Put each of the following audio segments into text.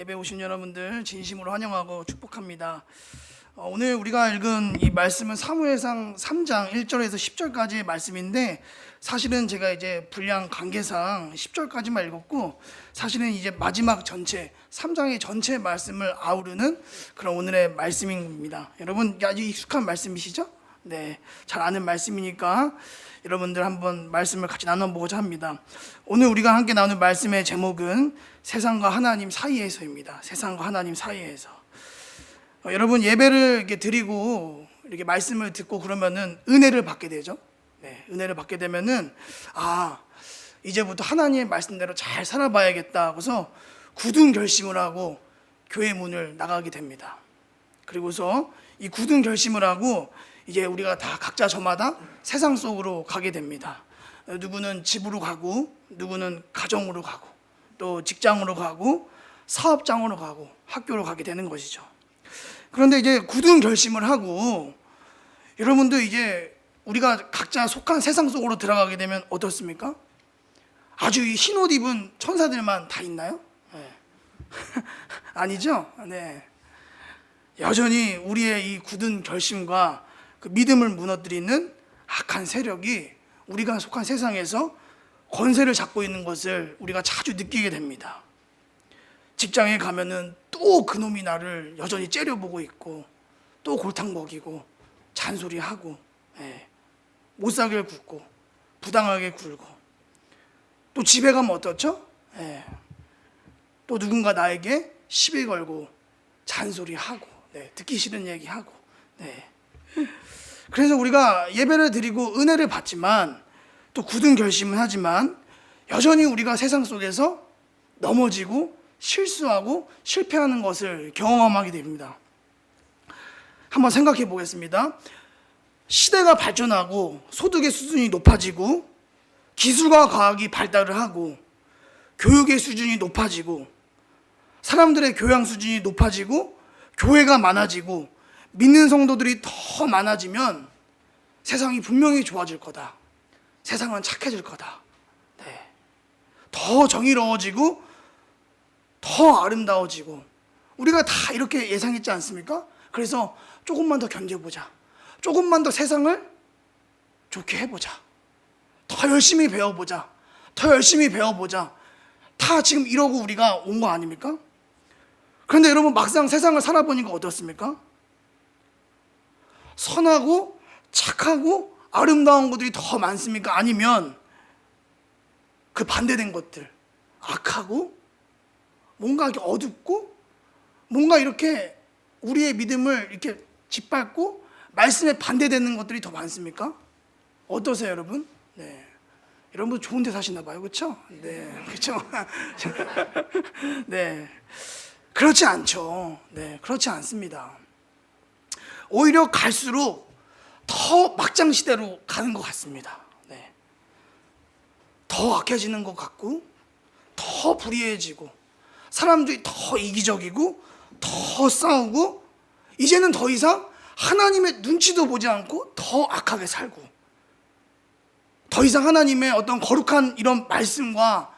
예배 오신 여러분들 진심으로 환영하고 축복합니다. 오늘 우리가 읽은 이 말씀은 사무엘상 3장 1절에서 10절까지의 말씀인데, 사실은 제가 이제 분량 관계상 10절까지만 읽었고, 사실은 이제 마지막 전체 3장의 전체 말씀을 아우르는 그런 오늘의 말씀입니다. 여러분 아주 익숙한 말씀이시죠? 네, 잘 아는 말씀이니까 여러분들 한번 말씀을 같이 나눠보고자 합니다. 오늘 우리가 함께 나누는 말씀의 제목은 세상과 하나님 사이에서입니다. 세상과 하나님 사이에서. 여러분 예배를 이렇게 드리고 이렇게 말씀을 듣고 그러면은 은혜를 받게 되죠. 네, 은혜를 받게 되면은 이제부터 하나님의 말씀대로 잘 살아봐야겠다 하고서 굳은 결심을 하고 교회 문을 나가게 됩니다. 그리고서 이 굳은 결심을 하고 이제 우리가 다 각자 저마다 세상 속으로 가게 됩니다. 누구는 집으로 가고, 누구는 가정으로 가고, 또 직장으로 가고, 사업장으로 가고, 학교로 가게 되는 것이죠. 그런데 이제 굳은 결심을 하고 여러분도 이제 우리가 각자 속한 세상 속으로 들어가게 되면 어떻습니까? 아주 이 흰옷 입은 천사들만 다 있나요? 네. 아니죠? 네. 여전히 우리의 이 굳은 결심과 그 믿음을 무너뜨리는 악한 세력이 우리가 속한 세상에서 권세를 잡고 있는 것을 우리가 자주 느끼게 됩니다. 직장에 가면은 또 그놈이 나를 여전히 째려보고 있고, 또 골탕 먹이고 잔소리하고, 못 살게 굴고 부당하게 굴고, 또 집에 가면 어떻죠? 또 누군가 나에게 시비 걸고 잔소리하고, 듣기 싫은 얘기하고. 그래서 우리가 예배를 드리고 은혜를 받지만, 또 굳은 결심은 하지만 여전히 우리가 세상 속에서 넘어지고 실수하고 실패하는 것을 경험하게 됩니다. 한번 생각해 보겠습니다. 시대가 발전하고 소득의 수준이 높아지고 기술과 과학이 발달을 하고 교육의 수준이 높아지고 사람들의 교양 수준이 높아지고 교회가 많아지고 믿는 성도들이 더 많아지면 세상이 분명히 좋아질 거다. 세상은 착해질 거다. 더 정의로워지고 더 아름다워지고, 우리가 다 이렇게 예상했지 않습니까? 그래서 조금만 더 견뎌보자. 조금만 더 세상을 좋게 해보자. 더 열심히 배워보자. 더 열심히 배워보자. 다 지금 이러고 우리가 온 거 아닙니까? 그런데 여러분 막상 세상을 살아보니까 어떻습니까? 선하고 착하고 아름다운 것들이 더 많습니까? 아니면 그 반대된 것들, 악하고 뭔가 이렇게 어둡고 뭔가 이렇게 우리의 믿음을 이렇게 짓밟고 말씀에 반대되는 것들이 더 많습니까? 어떠세요, 여러분? 여러분 좋은 데 사시나 봐요. 그렇죠? 그렇죠? 그렇지 않죠. 그렇지 않습니다. 오히려 갈수록 더 막장 시대로 가는 것 같습니다. 더 악해지는 것 같고, 더 불의해지고, 사람들이 더 이기적이고, 더 싸우고, 이제는 더 이상 하나님의 눈치도 보지 않고 더 악하게 살고, 더 이상 하나님의 어떤 거룩한 이런 말씀과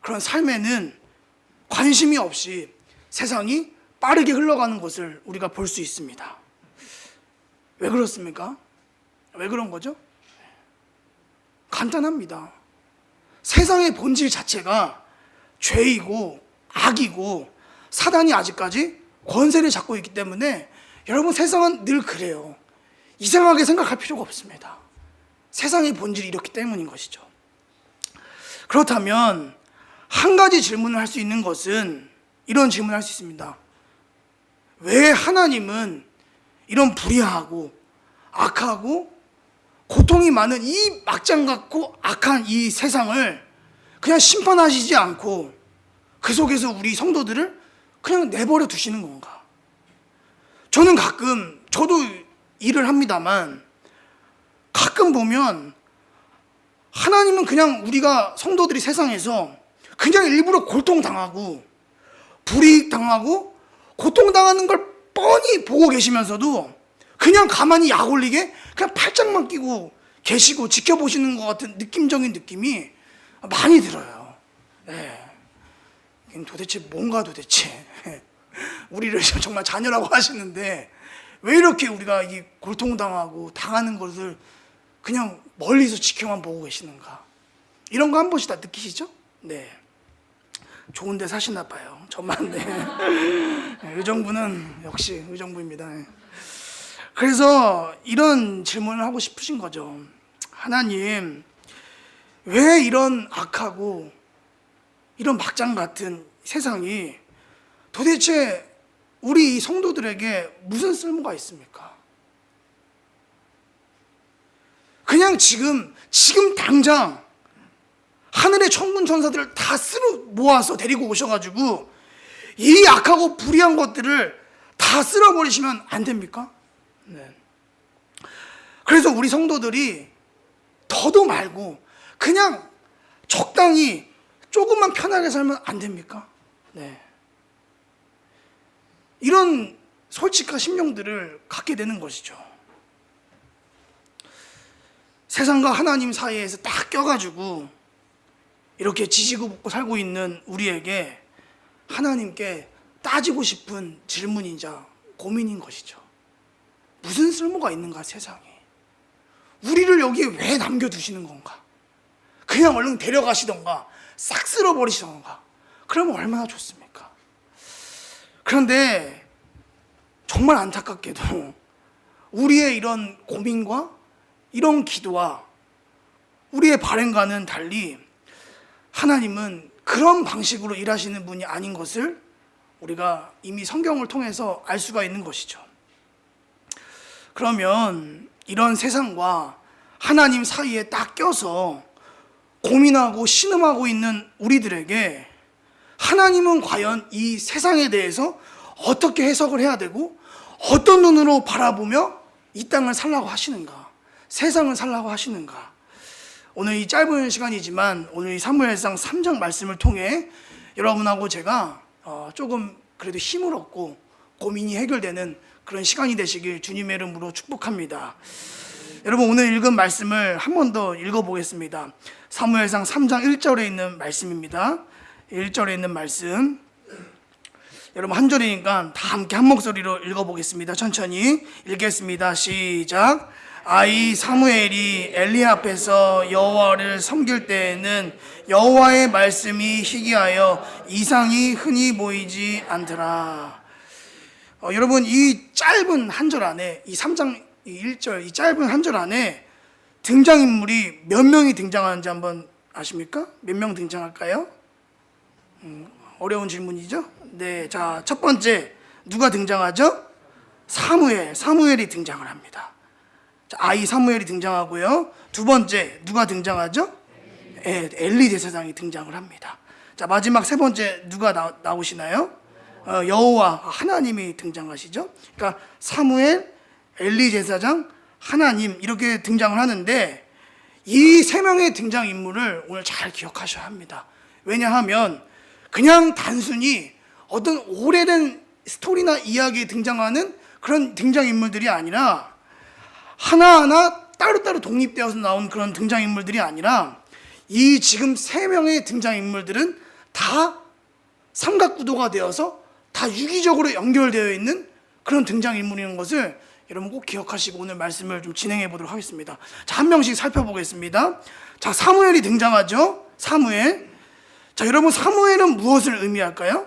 그런 삶에는 관심이 없이 세상이 빠르게 흘러가는 것을 우리가 볼 수 있습니다. 왜 그렇습니까? 왜 그런 거죠? 간단합니다. 세상의 본질 자체가 죄이고 악이고 사단이 아직까지 권세를 잡고 있기 때문에 여러분 세상은 늘 그래요. 이상하게 생각할 필요가 없습니다. 세상의 본질이 이렇기 때문인 것이죠. 그렇다면 한 가지 질문을 할 수 있는 것은 이런 질문을 할 수 있습니다. 왜 하나님은 이런 불의하고 악하고 고통이 많은 이 막장 같고 악한 이 세상을 그냥 심판하시지 않고 그 속에서 우리 성도들을 그냥 내버려 두시는 건가? 저는 가끔, 저도 일을 합니다만 가끔 보면 하나님은 그냥 우리가 성도들이 세상에서 그냥 일부러 고통당하고 불이익당하고 고통당하는 걸 뻔히 보고 계시면서도 그냥 가만히 약 올리게 그냥 팔짱만 끼고 계시고 지켜보시는 것 같은 느낌적인 느낌이 많이 들어요. 도대체 뭔가 도대체 우리를 정말 자녀라고 하시는데 왜 이렇게 우리가 이 고통당하고 당하는 것을 그냥 멀리서 지켜만 보고 계시는가? 이런 거 한 번씩 다 느끼시죠? 네. 좋은 데 사시나 봐요. 저만. 네. 의정부는 역시 의정부입니다. 그래서 이런 질문을 하고 싶으신 거죠. 하나님, 왜 이런 악하고 이런 막장 같은 세상이 도대체 우리 성도들에게 무슨 쓸모가 있습니까? 그냥 지금 당장 하늘의 천군 천사들을 다 모아서 데리고 오셔가지고 이 악하고 불의한 것들을 다 쓸어버리시면 안 됩니까? 네. 그래서 우리 성도들이 더도 말고 그냥 적당히 조금만 편하게 살면 안 됩니까? 네. 이런 솔직한 심령들을 갖게 되는 것이죠. 세상과 하나님 사이에서 딱 껴가지고 이렇게 지지고 볶고 살고 있는 우리에게 하나님께 따지고 싶은 질문이자 고민인 것이죠. 무슨 쓸모가 있는가 세상에? 우리를 여기에 왜 남겨두시는 건가? 그냥 얼른 데려가시던가 싹 쓸어버리시던가 그러면 얼마나 좋습니까? 그런데 정말 안타깝게도 우리의 이런 고민과 이런 기도와 우리의 바램과는 달리 하나님은 그런 방식으로 일하시는 분이 아닌 것을 우리가 이미 성경을 통해서 알 수가 있는 것이죠. 그러면 이런 세상과 하나님 사이에 딱 껴서 고민하고 신음하고 있는 우리들에게 하나님은 과연 이 세상에 대해서 어떻게 해석을 해야 되고 어떤 눈으로 바라보며 이 땅을 살라고 하시는가, 세상을 살라고 하시는가. 오늘 이 짧은 시간이지만 오늘 이 사무엘상 3장 말씀을 통해 여러분하고 제가 조금 그래도 힘을 얻고 고민이 해결되는 그런 시간이 되시길 주님의 이름으로 축복합니다. 여러분, 오늘 읽은 말씀을 한 번 더 읽어보겠습니다. 사무엘상 3장 1절에 있는 말씀입니다. 1절에 있는 말씀, 여러분 한 절이니까 다 함께 한 목소리로 읽어보겠습니다. 천천히 읽겠습니다. 시작. 아이 사무엘이 엘리 앞에서 여호와를 섬길 때에는 여호와의 말씀이 희귀하여 이상이 흔히 보이지 않더라. 여러분, 이 짧은 한 절 안에, 이 3장 1절 이 짧은 한 절 안에 등장인물이 몇 명이 등장하는지 한번 아십니까? 몇 명 등장할까요? 어려운 질문이죠? 네, 자, 첫 번째 누가 등장하죠? 사무엘이 등장을 합니다. 자, 아이 사무엘이 등장하고요. 두 번째 누가 등장하죠? 엘리 제사장이 등장을 합니다. 자, 마지막 세 번째 누가 나오시나요? 여호와 하나님이 등장하시죠. 그러니까 사무엘, 엘리 제사장, 하나님 이렇게 등장을 하는데 이 세 명의 등장 인물을 오늘 잘 기억하셔야 합니다. 왜냐하면 그냥 단순히 어떤 오래된 스토리나 이야기에 등장하는 그런 등장 인물들이 아니라 하나하나 따로따로 독립되어서 나온 그런 등장 인물들이 아니라 이 지금 세 명의 등장 인물들은 다 삼각구도가 되어서 다 유기적으로 연결되어 있는 그런 등장 인물인 것을 여러분 꼭 기억하시고 오늘 말씀을 좀 진행해 보도록 하겠습니다. 자, 한 명씩 살펴보겠습니다. 자, 사무엘이 등장하죠. 사무엘. 자, 여러분 사무엘은 무엇을 의미할까요?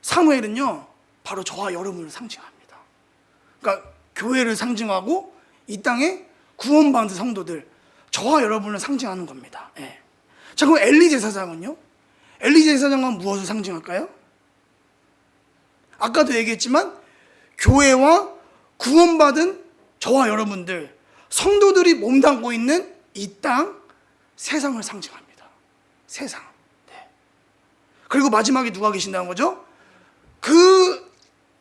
사무엘은요 바로 저와 여러분을 상징합니다. 그러니까 교회를 상징하고 이 땅에 구원받은 성도들, 저와 여러분을 상징하는 겁니다. 예. 자, 그럼 엘리 제사장은요? 엘리 제사장은 무엇을 상징할까요? 아까도 얘기했지만 교회와 구원받은 저와 여러분들, 성도들이 몸담고 있는 이 땅, 세상을 상징합니다. 세상. 네. 그리고 마지막에 누가 계신다는 거죠? 그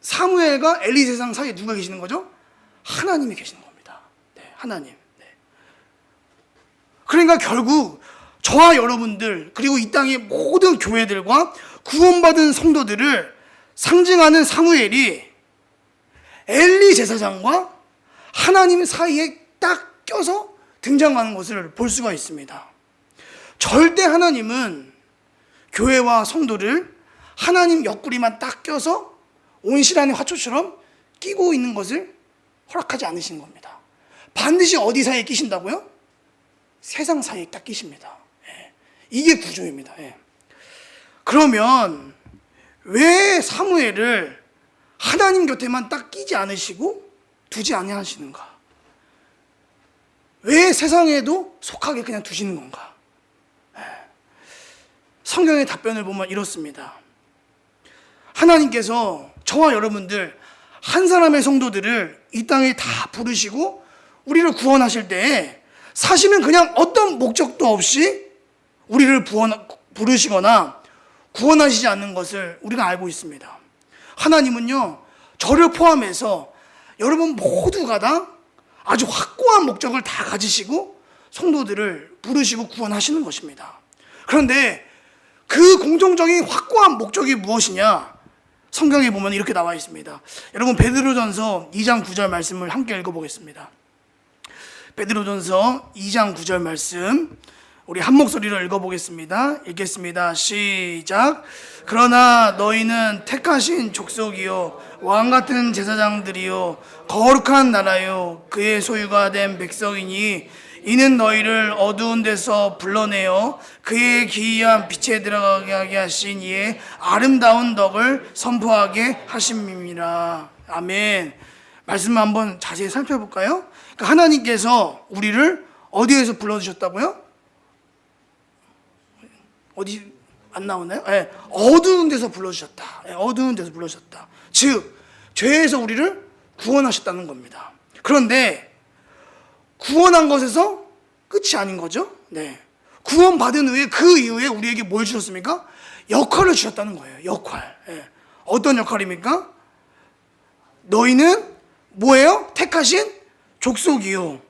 사무엘과 엘리 제사장 사이에 누가 계시는 거죠? 하나님이 계시는 겁니다. 네, 하나님. 네. 그러니까 결국 저와 여러분들 그리고 이 땅의 모든 교회들과 구원받은 성도들을 상징하는 사무엘이 엘리 제사장과 하나님 사이에 딱 껴서 등장하는 것을 볼 수가 있습니다. 절대 하나님은 교회와 성도를 하나님 옆구리만 딱 껴서 온실안의 화초처럼 끼고 있는 것을 허락하지 않으신 겁니다. 반드시 어디 사이에 끼신다고요? 세상 사이에 딱 끼십니다. 이게 구조입니다. 그러면 왜 사무엘을 하나님 곁에만 딱 끼지 않으시고 두지 아니하시는가? 왜 세상에도 속하게 그냥 두시는 건가? 성경의 답변을 보면 이렇습니다. 하나님께서 저와 여러분들 한 사람의 성도들을 이 땅에 다 부르시고 우리를 구원하실 때에 사실은 그냥 어떤 목적도 없이 우리를 부르시거나 구원하시지 않는 것을 우리가 알고 있습니다. 하나님은요, 저를 포함해서 여러분 모두가 다 아주 확고한 목적을 다 가지시고 성도들을 부르시고 구원하시는 것입니다. 그런데 그 공통적인 확고한 목적이 무엇이냐? 성경에 보면 이렇게 나와 있습니다. 여러분 베드로전서 2장 9절 말씀을 함께 읽어보겠습니다. 베드로전서 2장 9절 말씀 우리 한 목소리로 읽어보겠습니다. 읽겠습니다. 시작. 그러나 너희는 택하신 족속이요 왕같은 제사장들이요 거룩한 나라요 그의 소유가 된 백성이니 이는 너희를 어두운 데서 불러내어 그의 기이한 빛에 들어가게 하게 하신 이의 아름다운 덕을 선포하게 하심이니라. 아멘. 말씀을 한번 자세히 살펴볼까요? 그러니까 하나님께서 우리를 어디에서 불러주셨다고요? 어디 안 나오나요? 어두운 데서 불러주셨다. 어두운 데서 불러주셨다. 즉 죄에서 우리를 구원하셨다는 겁니다. 그런데 구원한 것에서 끝이 아닌 거죠. 구원받은 후에 그 이후에 우리에게 뭘 주셨습니까? 역할을 주셨다는 거예요. 역할. 어떤 역할입니까? 너희는 뭐예요? 택하신 족속이요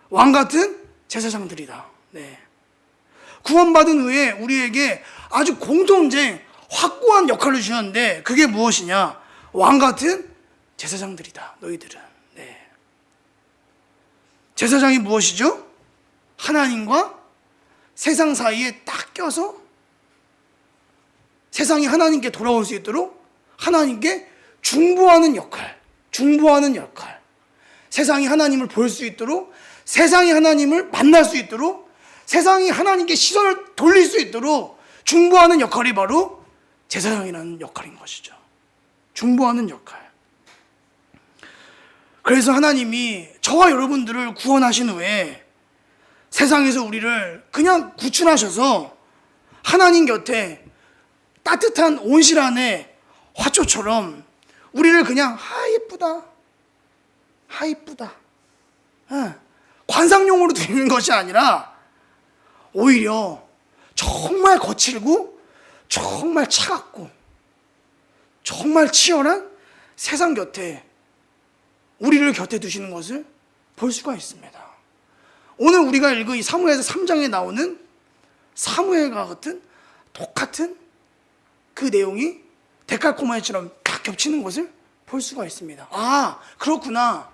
왕같은 제사장들이다. 구원받은 후에 우리에게 아주 공통된 확고한 역할을 주셨는데 그게 무엇이냐? 왕같은 제사장들이다. 너희들은. 제사장이 무엇이죠? 하나님과 세상 사이에 딱 껴서 세상이 하나님께 돌아올 수 있도록 하나님께 중보하는 역할. 세상이 하나님을 볼 수 있도록, 세상이 하나님을 만날 수 있도록, 세상이 하나님께 시선을 돌릴 수 있도록 중보하는 역할이 바로 제사장이라는 역할인 것이죠. 중보하는 역할. 그래서 하나님이 저와 여러분들을 구원하신 후에 세상에서 우리를 그냥 구출하셔서 하나님 곁에 따뜻한 온실안에 화초처럼 우리를 그냥 이쁘다 관상용으로 드리는 것이 아니라 오히려 정말 거칠고 정말 차갑고 정말 치열한 세상 곁에 우리를 곁에 두시는 것을 볼 수가 있습니다. 오늘 우리가 읽은 이 사무엘서 3장에 나오는 사무엘과 같은 똑같은 그 내용이 데칼코마니처럼 딱 겹치는 것을 볼 수가 있습니다. 그렇구나.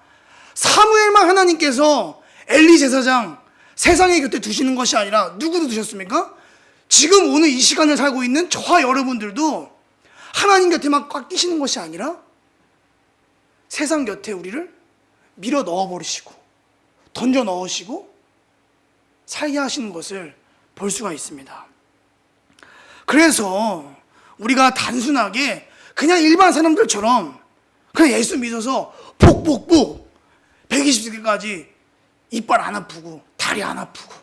사무엘만 하나님께서 엘리 제사장 세상의 곁에 두시는 것이 아니라 누구도 두셨습니까? 지금 오늘 이 시간을 살고 있는 저와 여러분들도 하나님 곁에만 꽉 끼시는 것이 아니라 세상 곁에 우리를 밀어 넣어버리시고 던져 넣으시고 살게 하시는 것을 볼 수가 있습니다. 그래서 우리가 단순하게 그냥 일반 사람들처럼 그냥 예수 믿어서 복복복 120세까지 이빨 안 아프고 다리 안 아프고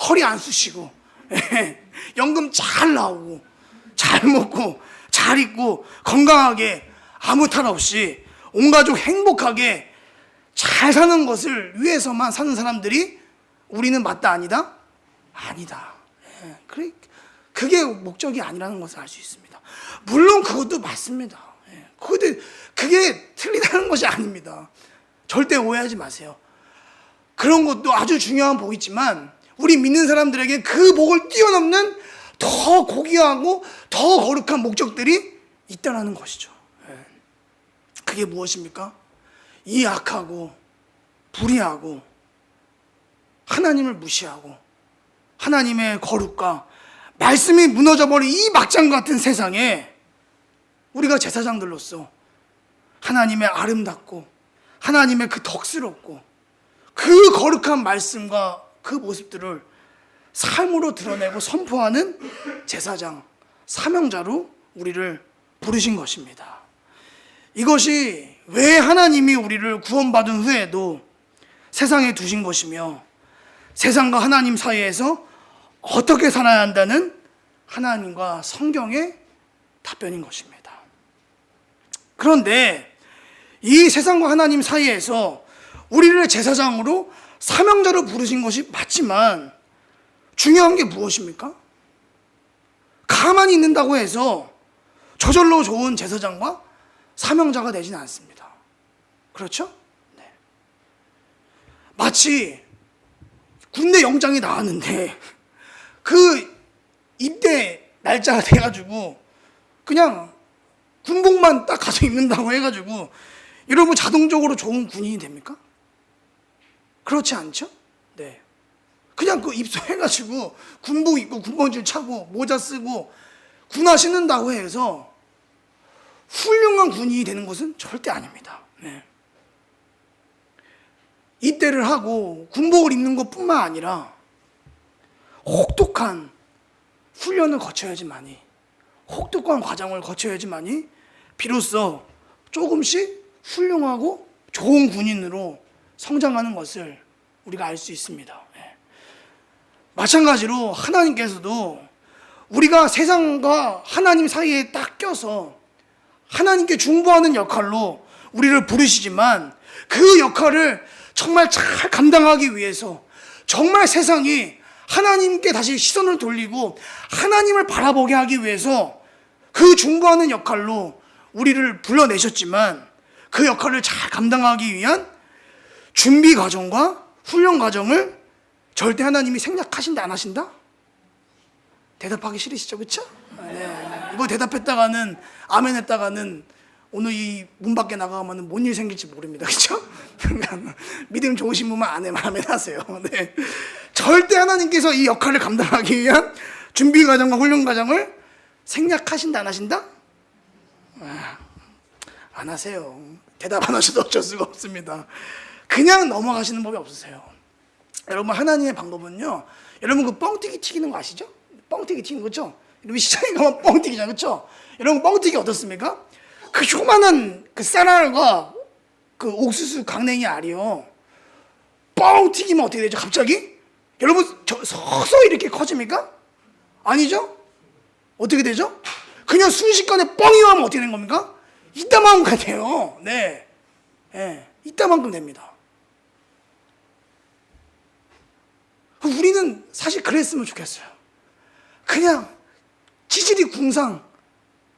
허리 안 쑤시고 연금 잘 나오고 잘 먹고 잘 입고 건강하게 아무 탈 없이 온 가족 행복하게 잘 사는 것을 위해서만 사는 사람들이 우리는 맞다 아니다? 아니다. 그게 목적이 아니라는 것을 알 수 있습니다. 물론 그것도 맞습니다. 그게 틀리다는 것이 아닙니다. 절대 오해하지 마세요. 그런 것도 아주 중요한 복이지만 우리 믿는 사람들에게 그 복을 뛰어넘는 더 고귀하고 더 거룩한 목적들이 있다는 것이죠. 그게 무엇입니까? 이 악하고 불의하고 하나님을 무시하고 하나님의 거룩과 말씀이 무너져버린 이 막장 같은 세상에 우리가 제사장들로서 하나님의 아름답고 하나님의 그 덕스럽고 그 거룩한 말씀과 그 모습들을 삶으로 드러내고 선포하는 제사장, 사명자로 우리를 부르신 것입니다. 이것이 왜 하나님이 우리를 구원받은 후에도 세상에 두신 것이며 세상과 하나님 사이에서 어떻게 살아야 한다는 하나님과 성경의 답변인 것입니다. 그런데 이 세상과 하나님 사이에서 우리를 제사장으로 사명자로 부르신 것이 맞지만 중요한 게 무엇입니까? 가만히 있는다고 해서 저절로 좋은 제사장과 사명자가 되지는 않습니다. 그렇죠? 네. 마치 군대 영장이 나왔는데 그 입대 날짜가 돼가지고 그냥 군복만 딱 가서 입는다고 해가지고 여러분 자동적으로 좋은 군인이 됩니까? 그렇지 않죠? 네. 그냥 그 입소해가지고 군복 입고 군번줄 차고 모자 쓰고 군화 신는다고 해서 훌륭한 군인이 되는 것은 절대 아닙니다. 네. 입대를 하고 군복을 입는 것뿐만 아니라 혹독한 훈련을 거쳐야지만이, 혹독한 과정을 거쳐야지만이 비로소 조금씩 훌륭하고 좋은 군인으로 성장하는 것을 우리가 알 수 있습니다. 네. 마찬가지로 하나님께서도 우리가 세상과 하나님 사이에 딱 껴서 하나님께 중보하는 역할로 우리를 부르시지만 그 역할을 정말 잘 감당하기 위해서 정말 세상이 하나님께 다시 시선을 돌리고 하나님을 바라보게 하기 위해서 그 중보하는 역할로 우리를 불러내셨지만 그 역할을 잘 감당하기 위한 준비 과정과 훈련 과정을 절대 하나님이 생략하신다 안 하신다? 대답하기 싫으시죠, 그렇죠? 네. 이거 대답했다가는 아멘 했다가는 오늘 이 문 밖에 나가면 뭔 일 생길지 모릅니다, 그렇죠? 믿음 좋으신 분만 아멘 하세요. 네. 절대 하나님께서 이 역할을 감당하기 위한 준비 과정과 훈련 과정을 생략하신다 안 하신다? 안 하세요. 대답 안 하셔도 어쩔 수가 없습니다. 그냥 넘어가시는 법이 없으세요. 여러분 하나님의 방법은요, 여러분 그 뻥튀기 튀기는 거 아시죠? 뻥튀기 튀기는 거죠? 여러분 시장에 가면 뻥튀기잖아요, 그렇죠? 여러분 뻥튀기 어떻습니까? 그 요만한 그 쌀알과 그 옥수수 강냉이 알이요, 뻥 튀기면 어떻게 되죠? 갑자기? 여러분 서서 이렇게 커집니까? 아니죠? 어떻게 되죠? 그냥 순식간에 뻥이 하면 어떻게 되는 겁니까? 이따만큼 돼요. 네, 네, 이따만큼 됩니다. 우리는 사실 그랬으면 좋겠어요. 그냥 지질이 궁상,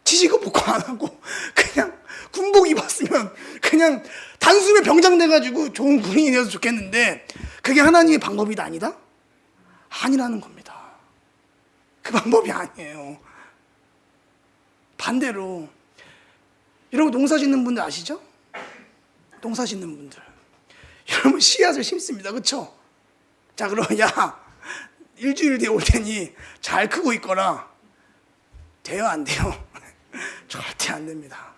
지지고 복고 안 하고 그냥 군복 입었으면 그냥 단숨에 병장 돼가지고 좋은 군인이 되어서 좋겠는데 그게 하나님의 방법이다 아니다? 아니라는 겁니다. 그 방법이 아니에요. 반대로 여러분 농사 짓는 분들 아시죠? 농사 짓는 분들 여러분 씨앗을 심습니다, 그렇죠? 자 그럼 야 일주일 뒤에 올 테니 잘 크고 있거라. 돼요 안 돼요? 절대 안 됩니다.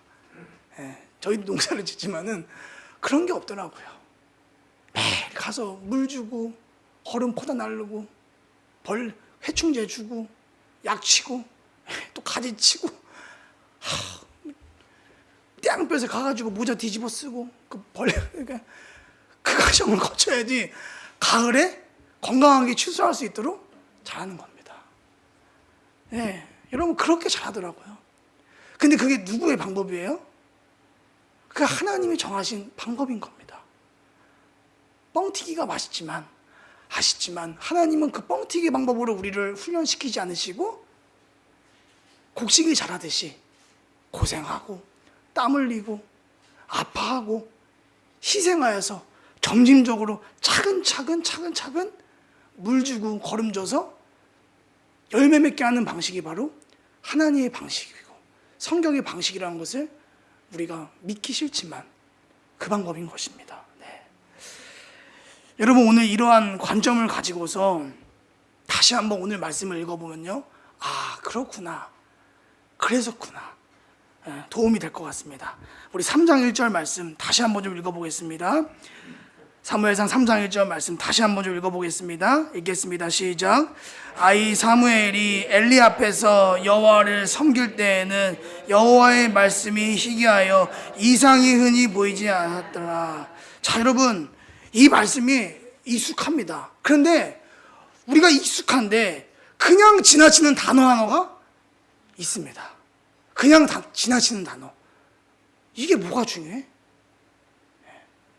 예, 저희도 농사를 짓지만은 그런 게 없더라고요. 매일 가서 물 주고 얼음 퍼다 날르고 벌 해충제 주고 약 치고 또 가지 치고 땡볕에 가가지고 모자 뒤집어 쓰고 그 과정을 거쳐야지 가을에 건강하게 추수할 수 있도록 잘하는 겁니다. 네, 여러분 그렇게 잘하더라고요. 근데 그게 누구의 방법이에요? 그 하나님이 정하신 방법인 겁니다. 뻥튀기가 맛있지만 하나님은 그 뻥튀기 방법으로 우리를 훈련시키지 않으시고 곡식이 자라듯이 고생하고 땀 흘리고 아파하고 희생하여서 점진적으로 차근차근 물 주고 거름 줘서 열매 맺게 하는 방식이 바로 하나님의 방식이고 성경의 방식이라는 것을 우리가 믿기 싫지만 그 방법인 것입니다. 네. 여러분 오늘 이러한 관점을 가지고서 다시 한번 오늘 말씀을 읽어보면요, 아, 그렇구나. 그래서구나. 도움이 될 것 같습니다. 우리 3장 1절 말씀 다시 한번 좀 읽어보겠습니다. 사무엘상 3장 1절 말씀 다시 한번 좀 읽어보겠습니다. 읽겠습니다. 시작. 아이 사무엘이 엘리 앞에서 여호와를 섬길 때에는 여호와의 말씀이 희귀하여 이상이 흔히 보이지 않았더라. 자, 여러분, 이 말씀이 익숙합니다. 그런데 우리가 익숙한데 그냥 지나치는 단어 하나가 있습니다. 그냥 지나치는 단어. 이게 뭐가 중요해?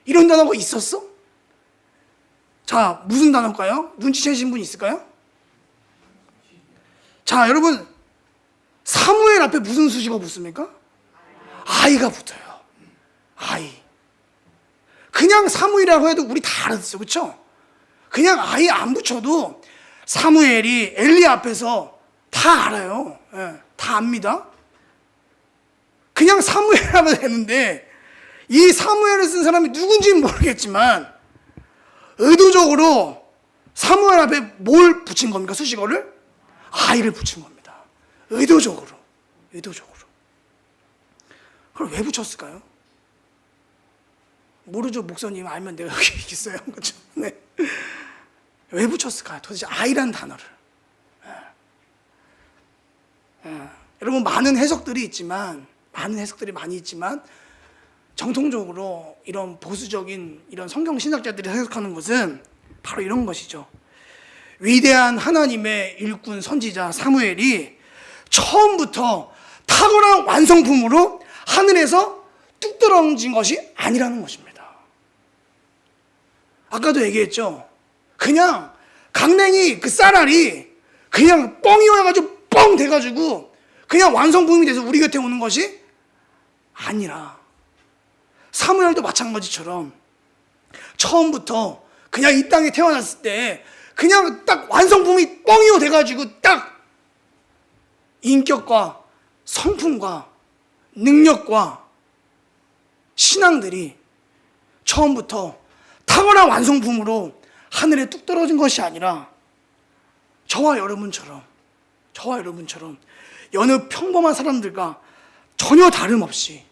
이런 단어가 있었어? 자, 무슨 단어일까요? 눈치채신 분 있을까요? 자, 여러분, 사무엘 앞에 무슨 수식어 붙습니까? 아이가 붙어요. 아이. 그냥 사무엘이라고 해도 우리 다 알았어요. 그렇죠? 그냥 아이 안 붙여도 사무엘이 엘리 앞에서 다 알아요. 다 압니다. 그냥 사무엘 하면 되는데 이 사무엘을 쓴 사람이 누군지는 모르겠지만 의도적으로 사무엘 앞에 뭘 붙인 겁니까? 수식어를? 아이를 붙인 겁니다. 의도적으로. 그걸 왜 붙였을까요? 모르죠. 목사님 알면 내가 여기 있겠어요. 그렇죠? 네. 왜 붙였을까요? 도대체 아이란 단어를. 여러분, 많은 해석들이 많이 있지만 정통적으로 이런 보수적인 이런 성경 신학자들이 해석하는 것은 바로 이런 것이죠. 위대한 하나님의 일꾼 선지자 사무엘이 처음부터 탁월한 완성품으로 하늘에서 뚝 떨어진 것이 아니라는 것입니다. 아까도 얘기했죠. 그냥 강냉이 그 쌀알이 그냥 뻥이 와가지고 뻥 돼가지고 그냥 완성품이 돼서 우리 곁에 오는 것이 아니라 사무엘도 마찬가지처럼 처음부터 그냥 이 땅에 태어났을 때 그냥 딱 완성품이 뻥이요 돼가지고 딱 인격과 성품과 능력과 신앙들이 처음부터 탁월한 완성품으로 하늘에 뚝 떨어진 것이 아니라 저와 여러분처럼 여느 평범한 사람들과 전혀 다름없이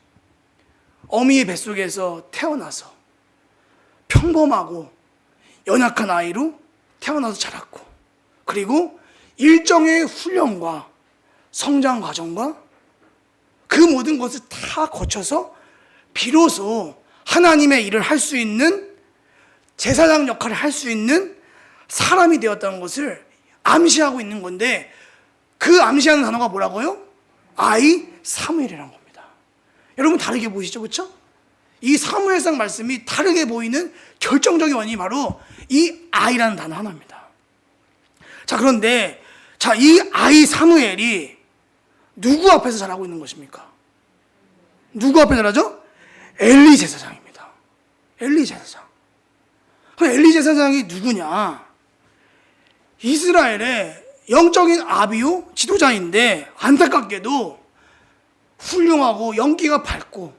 어미의 뱃속에서 태어나서 평범하고 연약한 아이로 태어나서 자랐고, 그리고 일정의 훈련과 성장 과정과 그 모든 것을 다 거쳐서 비로소 하나님의 일을 할 수 있는, 제사장 역할을 할 수 있는 사람이 되었다는 것을 암시하고 있는 건데, 그 암시하는 단어가 뭐라고요? 아이 사무엘이라는 겁니다. 여러분, 다르게 보이시죠? 그렇죠? 이 사무엘상 말씀이 다르게 보이는 결정적인 원인이 바로 이 아이라는 단어 하나입니다. 자, 그런데 이 아이 사무엘이 누구 앞에서 자라고 있는 것입니까? 누구 앞에 자라죠? 엘리 제사장입니다. 엘리 제사장. 그럼 엘리 제사장이 누구냐? 이스라엘의 영적인 아비요 지도자인데, 안타깝게도 훌륭하고 연기가 밝고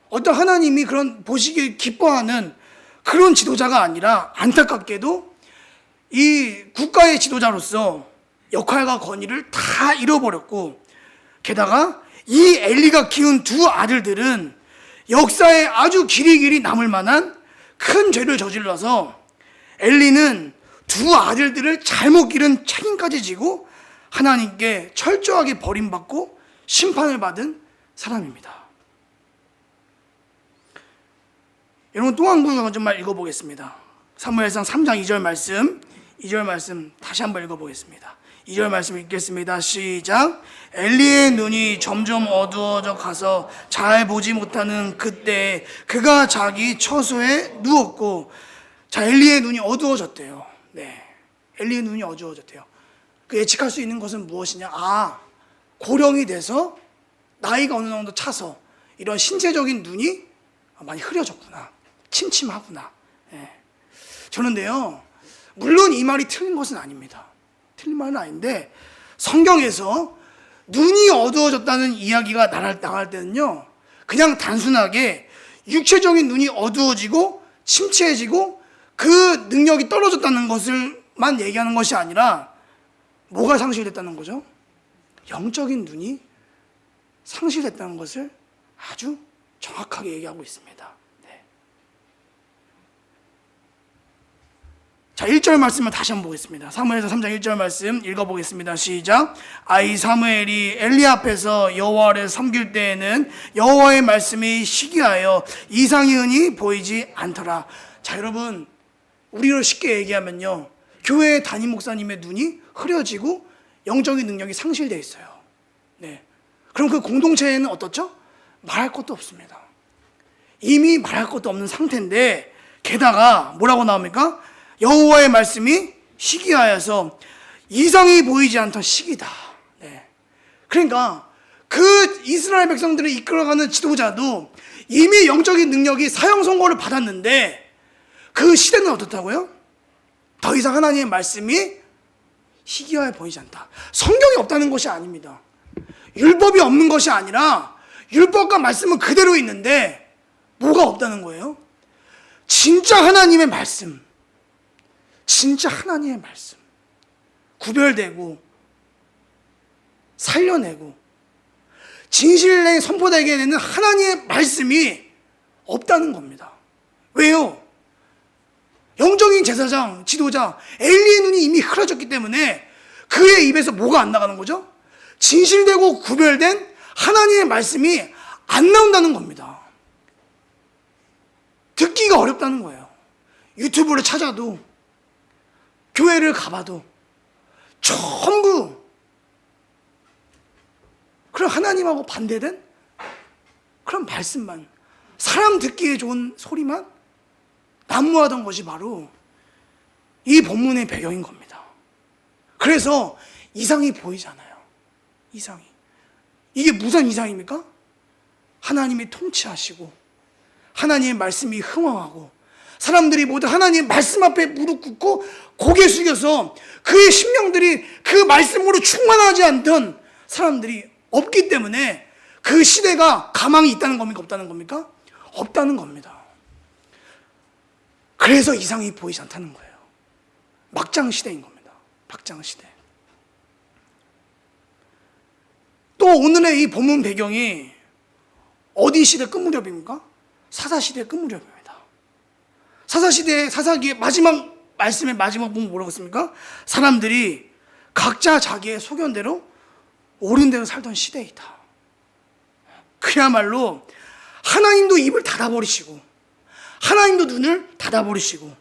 어떤 하나님이 그런 보시기에 기뻐하는 그런 지도자가 아니라, 안타깝게도 이 국가의 지도자로서 역할과 권위를 다 잃어버렸고, 게다가 이 엘리가 키운 두 아들들은 역사에 아주 길이 남을 만한 큰 죄를 저질러서 엘리는 두 아들들을 잘못 기른 책임까지 지고 하나님께 철저하게 버림받고 심판을 받은 사람입니다. 여러분, 또 한 구절 좀 읽어보겠습니다. 사무엘상 3장 2절 말씀 다시 한번 읽어보겠습니다. 2절 말씀 읽겠습니다. 시작. 엘리의 눈이 점점 어두워져 가서 잘 보지 못하는 그때 그가 자기 처소에 누웠고. 자, 엘리의 눈이 어두워졌대요. 네, 엘리의 눈이 어두워졌대요. 그 예측할 수 있는 것은 무엇이냐? 고령이 돼서 나이가 어느 정도 차서 이런 신체적인 눈이 많이 흐려졌구나, 침침하구나. 저는데요, 물론 이 말이 틀린 것은 아닙니다. 틀린 말은 아닌데, 성경에서 눈이 어두워졌다는 이야기가 나갈 때는요, 그냥 단순하게 육체적인 눈이 어두워지고 침체해지고 그 능력이 떨어졌다는 것을만 얘기하는 것이 아니라, 뭐가 상실됐다는 거죠? 영적인 눈이 상실됐다는 것을 아주 정확하게 얘기하고 있습니다. 네. 자, 1절 말씀을 다시 한번 보겠습니다. 사무엘서 3장 1절 말씀 읽어보겠습니다. 시작. 아이 사무엘이 엘리 앞에서 여호와를 섬길 때에는 여호와의 말씀이 시기하여 이상이 흔히 보이지 않더라. 자, 여러분, 우리로 쉽게 얘기하면요, 교회 담임 목사님의 눈이 흐려지고 영적인 능력이 상실되어 있어요. 네. 그럼 그 공동체에는 어떻죠? 말할 것도 없습니다. 이미 말할 것도 없는 상태인데, 게다가 뭐라고 나옵니까? 여호와의 말씀이 시기하여서 이상이 보이지 않던 시기다. 네. 그러니까 그 이스라엘 백성들을 이끌어가는 지도자도 이미 영적인 능력이 사형 선고를 받았는데 그 시대는 어떻다고요? 더 이상 하나님의 말씀이 시기하여 보이지 않다. 성경이 없다는 것이 아닙니다. 율법이 없는 것이 아니라 율법과 말씀은 그대로 있는데 뭐가 없다는 거예요? 진짜 하나님의 말씀, 진짜 하나님의 말씀, 구별되고 살려내고 진실에 선포되게 되는 하나님의 말씀이 없다는 겁니다. 왜요? 영적인 제사장, 지도자 엘리의 눈이 이미 흐려졌기 때문에 그의 입에서 뭐가 안 나가는 거죠? 진실되고 구별된 하나님의 말씀이 안 나온다는 겁니다. 듣기가 어렵다는 거예요. 유튜브를 찾아도 교회를 가봐도 전부 그런 하나님하고 반대된 그런 말씀만, 사람 듣기에 좋은 소리만 난무하던 것이 바로 이 본문의 배경인 겁니다. 그래서 이상이 보이잖아요. 이상이. 이게 무슨 이상입니까? 하나님이 통치하시고 하나님의 말씀이 흥왕하고 사람들이 모두 하나님의 말씀 앞에 무릎 꿇고 고개 숙여서 그의 심령들이 그 말씀으로 충만하지 않던 사람들이 없기 때문에 그 시대가 가망이 있다는 겁니까? 없다는 겁니까? 없다는 겁니다. 그래서 이상이 보이지 않다는 거예요. 막장 시대인 겁니다. 막장 시대. 또 오늘의 이 본문 배경이 어디 시대 끝 무렵입니까? 사사시대 끝 무렵입니다. 사사시대, 사사기의 마지막 말씀의 마지막 부분 뭐라고 했습니까? 사람들이 각자 자기의 소견대로 옳은 대로 살던 시대이다. 그야말로 하나님도 입을 닫아버리시고 하나님도 눈을 닫아버리시고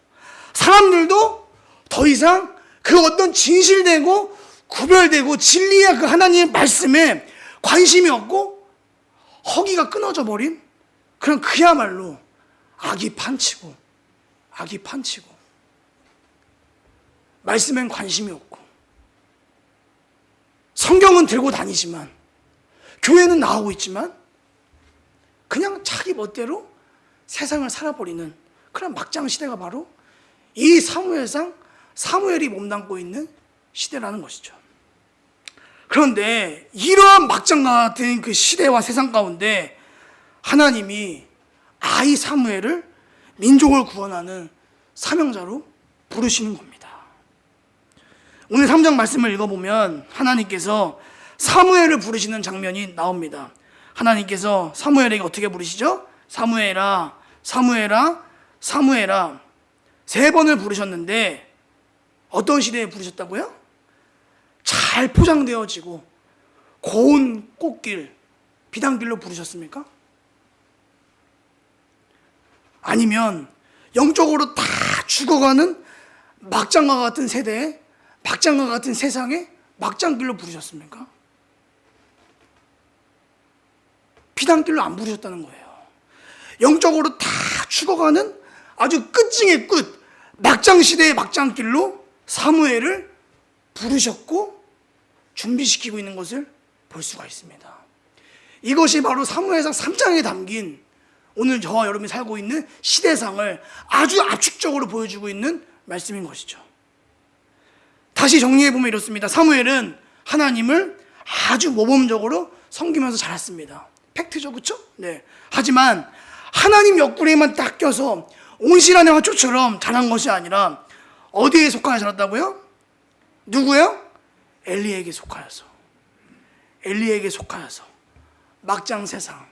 사람들도 더 이상 그 어떤 진실되고 구별되고 진리의 그 하나님의 말씀에 관심이 없고 허기가 끊어져 버린 그런 그야말로 악이 판치고 말씀엔 관심이 없고 성경은 들고 다니지만 교회는 나오고 있지만 그냥 자기 멋대로 세상을 살아버리는 그런 막장 시대가 바로 이 사무엘상 사무엘이 몸담고 있는 시대라는 것이죠. 그런데 이러한 막장과 같은 그 시대와 세상 가운데 하나님이 아이 사무엘을 민족을 구원하는 사명자로 부르시는 겁니다. 오늘 3장 말씀을 읽어보면 하나님께서 사무엘을 부르시는 장면이 나옵니다. 하나님께서 사무엘에게 어떻게 부르시죠? 사무엘아, 사무엘아, 사무엘아 3번을 부르셨는데 어떤 시대에 부르셨다고요? 잘 포장되어지고 고운 꽃길, 비단길로 부르셨습니까? 아니면 영적으로 다 죽어가는 막장과 같은 세대에, 막장과 같은 세상에 막장길로 부르셨습니까? 비단길로 안 부르셨다는 거예요. 영적으로 다 죽어가는 아주 끝중의 끝, 막장 시대의 막장길로 사무엘을 부르셨고 준비시키고 있는 것을 볼 수가 있습니다. 이것이 바로 사무엘상 3장에 담긴 오늘 저와 여러분이 살고 있는 시대상을 아주 압축적으로 보여주고 있는 말씀인 것이죠. 다시 정리해보면 이렇습니다. 사무엘은 하나님을 아주 모범적으로 섬기면서 자랐습니다. 팩트죠, 그렇죠? 네. 하지만 하나님 옆구리에만 딱 껴서 온실안의 화초처럼 자란 것이 아니라 어디에 속하여 자랐다고요? 누구요? 엘리에게 속하여서. 엘리에게 속하여서 막장 세상,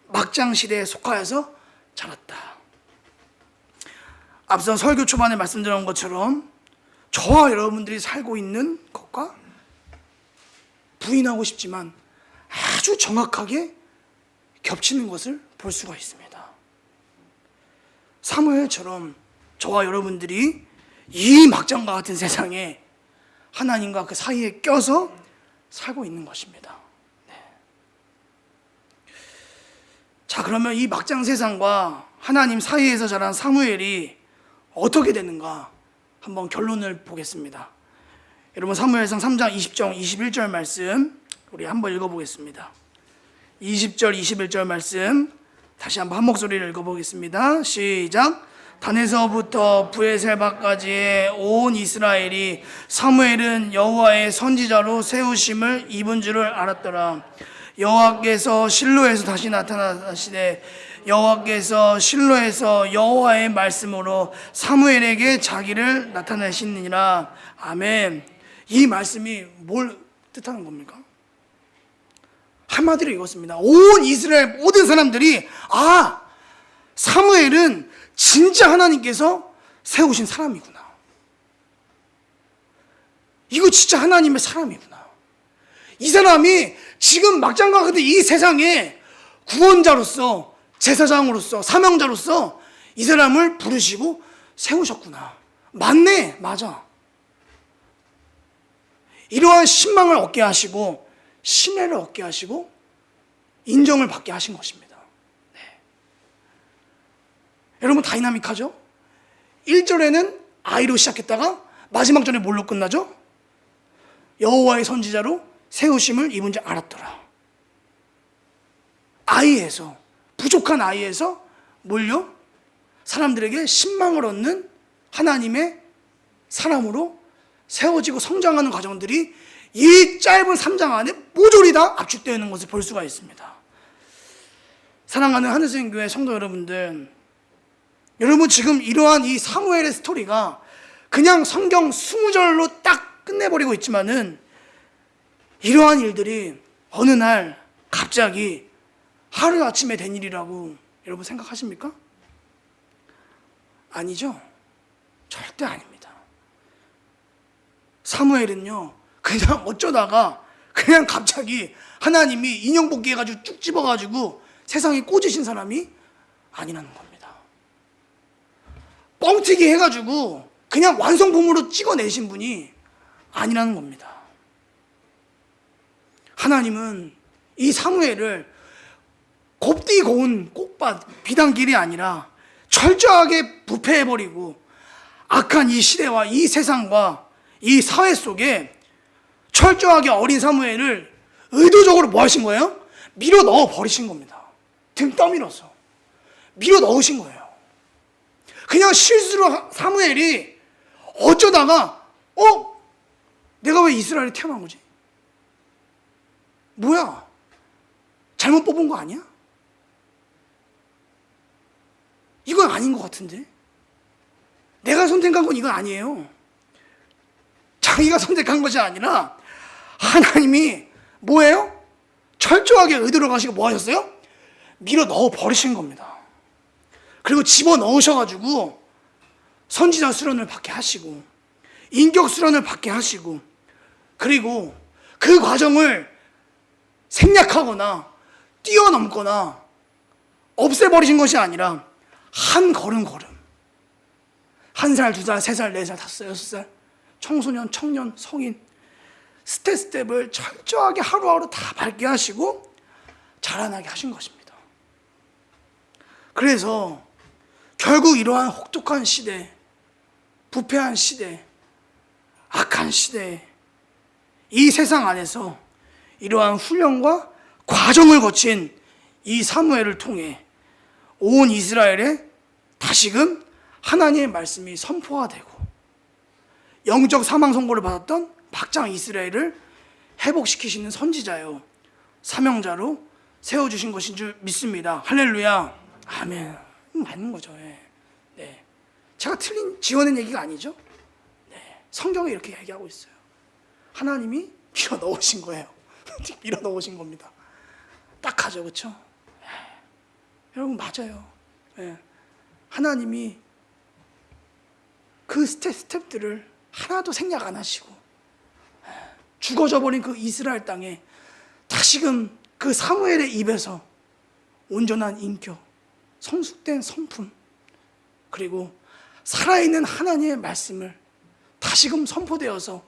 막장 시대에 속하여서 자랐다. 앞선 설교 초반에 말씀드린 것처럼 저와 여러분들이 살고 있는 것과 부인하고 싶지만 아주 정확하게 겹치는 것을 볼 수가 있습니다. 사무엘처럼 저와 여러분들이 이 막장과 같은 세상에 하나님과 그 사이에 껴서 살고 있는 것입니다. 네. 자, 그러면 이 막장 세상과 하나님 사이에서 자란 사무엘이 어떻게 되는가 한번 결론을 보겠습니다. 여러분 사무엘상 3장 20절 21절 말씀 우리 한번 읽어보겠습니다. 20절 21절 말씀 다시 한번 한 목소리를 읽어보겠습니다. 시작. 단에서부터 브에셀바까지의 온 이스라엘이 사무엘은 여호와의 선지자로 세우심을 입은 줄을 알았더라. 여호와께서 실로에서 다시 나타나시되 여호와께서 실로에서 여호와의 말씀으로 사무엘에게 자기를 나타내시니라. 아멘. 이 말씀이 뭘 뜻하는 겁니까? 한마디로 이것입니다. 온 이스라엘 모든 사람들이 사무엘은 진짜 하나님께서 세우신 사람이구나. 이거 진짜 하나님의 사람이구나. 이 사람이 지금 막장과 같은 이 세상에 구원자로서, 제사장으로서, 사명자로서 이 사람을 부르시고 세우셨구나. 맞네, 맞아. 이러한 신망을 얻게 하시고 신뢰를 얻게 하시고 인정을 받게 하신 것입니다. 네. 여러분 다이나믹하죠? 1절에는 아이로 시작했다가 마지막 절에 뭘로 끝나죠? 여호와의 선지자로 세우심을 입은 줄 알았더라. 아이에서, 부족한 아이에서 뭘요? 사람들에게 신망을 얻는 하나님의 사람으로 세워지고 성장하는 과정들이 이 짧은 3장 안에 모조리 다 압축되어 있는 것을 볼 수가 있습니다. 사랑하는 하늘생교회 성도 여러분들, 여러분 지금 이러한 이 사무엘의 스토리가 그냥 성경 20절로 딱 끝내버리고 있지만은 이러한 일들이 어느 날 갑자기 하루아침에 된 일이라고 여러분 생각하십니까? 아니죠? 절대 아닙니다. 사무엘은요 그냥 어쩌다가 그냥 갑자기 하나님이 인형 뽑기 해가지고 쭉 집어가지고 세상에 꽂으신 사람이 아니라는 겁니다. 뻥튀기 해가지고 그냥 완성품으로 찍어내신 분이 아니라는 겁니다. 하나님은 이 사무엘을 곱디 고운 꽃밭 비단길이 아니라 철저하게 부패해버리고 악한 이 시대와 이 세상과 이 사회 속에 철저하게 어린 사무엘을 의도적으로 뭐 하신 거예요? 밀어 넣어 버리신 겁니다. 등 떠밀어서 밀어 넣으신 거예요. 그냥 실수로 사무엘이 어쩌다가 내가 왜 이스라엘에 태어난 거지? 뭐야? 잘못 뽑은 거 아니야? 이건 아닌 것 같은데? 내가 선택한 건 이건 아니에요. 자기가 선택한 것이 아니라 하나님이 뭐예요? 철저하게 의도로 가시고 뭐 하셨어요? 밀어 넣어 버리신 겁니다. 그리고 집어 넣으셔가지고 선지자 수련을 받게 하시고 인격 수련을 받게 하시고 그리고 그 과정을 생략하거나 뛰어넘거나 없애버리신 것이 아니라 한 걸음 1살, 2살, 3살, 4살, 5살, 6살 청소년, 청년, 성인 스텝을 철저하게 하루하루 다 밟게 하시고 자라나게 하신 것입니다. 그래서 결국 이러한 혹독한 시대, 부패한 시대, 악한 시대, 이 세상 안에서 이러한 훈련과 과정을 거친 이 사무엘을 통해 온 이스라엘에 다시금 하나님의 말씀이 선포가 되고 영적 사망 선고를 받았던 막장 이스라엘을 회복시키시는 선지자요 사명자로 세워주신 것인 줄 믿습니다. 할렐루야. 아멘. 맞는 거죠. 네. 제가 지어낸 얘기가 아니죠. 네. 성경에 이렇게 얘기하고 있어요. 하나님이 밀어 넣으신 거예요. 밀어 넣으신 겁니다. 딱 하죠, 그렇죠? 여러분 맞아요. 예. 하나님이 그 스텝들을 하나도 생략 안 하시고 죽어져 버린 그 이스라엘 땅에 다시금 그 사무엘의 입에서 온전한 인격, 성숙된 성품, 그리고 살아있는 하나님의 말씀을 다시금 선포되어서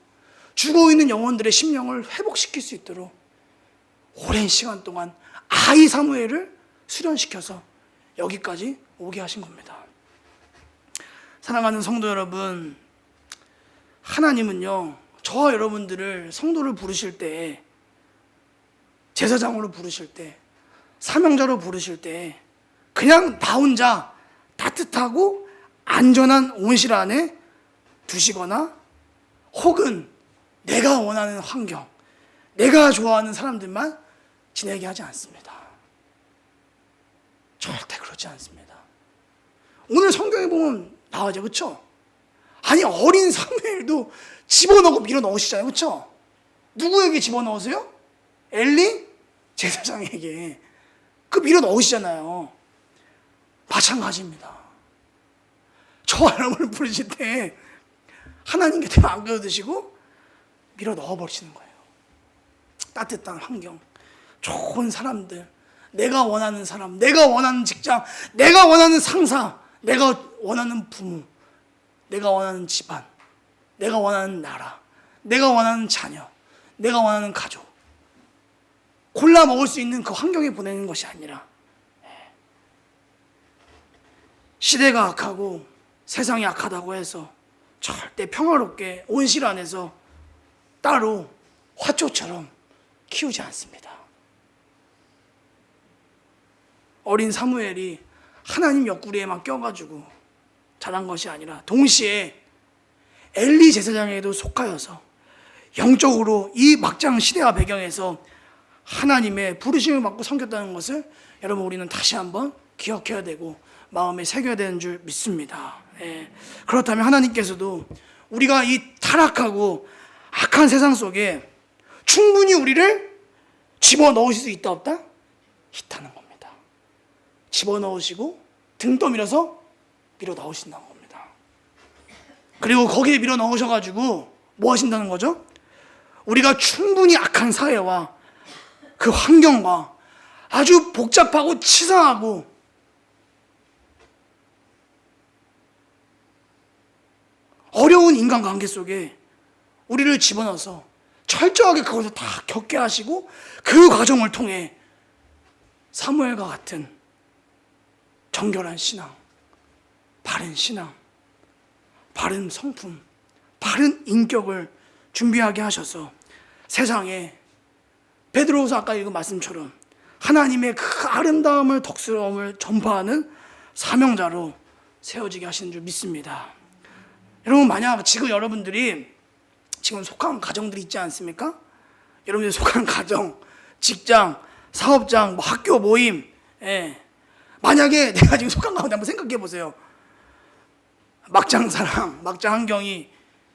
죽어있는 영혼들의 심령을 회복시킬 수 있도록 오랜 시간 동안 아이 사무엘을 수련시켜서 여기까지 오게 하신 겁니다. 사랑하는 성도 여러분, 하나님은요, 저와 여러분들을 성도를 부르실 때, 제사장으로 부르실 때, 사명자로 부르실 때 그냥 나 혼자 따뜻하고 안전한 온실 안에 두시거나 혹은 내가 원하는 환경, 내가 좋아하는 사람들만 지내게 하지 않습니다. 절대 그렇지 않습니다. 오늘 성경에 보면 나오죠, 그렇죠? 아니 어린 사무엘도 집어넣고 밀어 넣으시잖아요, 그렇죠? 누구에게 집어넣으세요? 엘리 제사장에게 그 밀어 넣으시잖아요. 마찬가지입니다. 저와 여러분을 부르실 때 하나님 곁에 안 가두시고 밀어 넣어버리시는 거예요. 따뜻한 환경, 좋은 사람들, 내가 원하는 사람, 내가 원하는 직장, 내가 원하는 상사, 내가 원하는 부모, 내가 원하는 집안, 내가 원하는 나라, 내가 원하는 자녀, 내가 원하는 가족, 골라 먹을 수 있는 그 환경에 보내는 것이 아니라 시대가 악하고 세상이 악하다고 해서 절대 평화롭게 온실 안에서 따로 화초처럼 키우지 않습니다. 어린 사무엘이 하나님 옆구리에만 껴가지고 자란 것이 아니라 동시에 엘리 제사장에게도 속하여서 영적으로 이 막장 시대와 배경에서 하나님의 부르심을 받고 섬겼다는 것을 여러분 우리는 다시 한번 기억해야 되고 마음에 새겨야 되는 줄 믿습니다. 예. 그렇다면 하나님께서도 우리가 이 타락하고 악한 세상 속에 충분히 우리를 집어넣으실 수 있다 없다? 있다는 겁니다. 집어넣으시고 등 떠밀어서 밀어 넣으신다는 겁니다. 그리고 거기에 밀어 넣으셔가지고 뭐 하신다는 거죠? 우리가 충분히 악한 사회와 그 환경과 아주 복잡하고 치사하고 어려운 인간관계 속에 우리를 집어넣어서 철저하게 그것을 다 겪게 하시고 그 과정을 통해 사무엘과 같은 정결한 신앙, 바른 신앙, 바른 성품, 바른 인격을 준비하게 하셔서 세상에 베드로후서 아까 읽은 말씀처럼 하나님의 그 아름다움을 덕스러움을 전파하는 사명자로 세워지게 하시는 줄 믿습니다. 여러분 만약 지금 여러분들이 지금 속한 가정들이 있지 않습니까? 여러분들이 속한 가정, 직장, 사업장, 뭐 학교 모임, 만약에 내가 지금 속한 가운데 한번 생각해 보세요. 막장 사랑, 막장 환경이